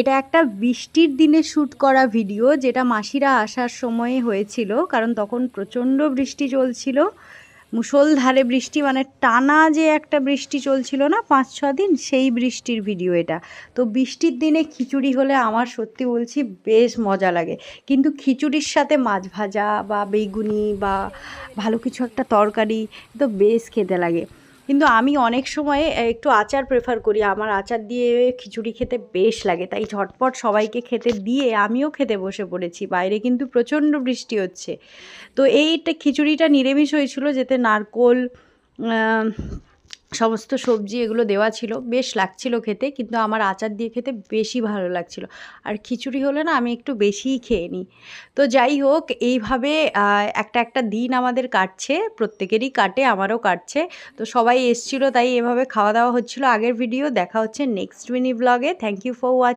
এটা একটা বৃষ্টির দিনে শ্যুট করা ভিডিও, যেটা মাসিরা আসার সময়ে হয়েছিল, কারণ তখন প্রচণ্ড বৃষ্টি চলছিল, মুষলধারে বৃষ্টি, মানে টানা যে একটা বৃষ্টি চলছিল না 5-6 দিন, সেই বৃষ্টির ভিডিও এটা। তো বৃষ্টির দিনে খিচুড়ি হলে আমার সত্যি বলছি বেশ মজা লাগে, কিন্তু খিচুড়ির সাথে মাছ ভাজা বা বেগুনি বা ভালো কিছু একটা তরকারি তো বেশ খেতে লাগে। কিন্তু আমি অনেক সময় একটু আচার প্রেফার করি, আমার আচার দিয়ে খিচুড়ি খেতে বেশ লাগে, তাই ঝটপট সবাইকে খেতে দিয়ে আমিও খেতে বসে পড়েছি। বাইরে কিন্তু প্রচণ্ড বৃষ্টি হচ্ছে। তো এইটা খিচুড়িটা নিরামিষ হয়েছিল, যেতে নারকোল, সমস্ত সবজি এগুলো দেওয়া ছিল, বেশ লাগছিল খেতে, কিন্তু আমার আচার দিয়ে খেতে বেশি ভালো লাগছিল। আর খিচুড়ি হলে না আমি একটু বেশিই খেয়ে নিই। তো যাই হোক, এইভাবে একটা একটা দিন আমাদের কাটছে, প্রত্যেকেরই কাটে, আমারও কাটছে। তো সবাই এসছিল, তাই এভাবে খাওয়া দাওয়া হচ্ছিল। আগের ভিডিও দেখা হচ্ছে নেক্সট মিনি ব্লগে। Thank you for watching.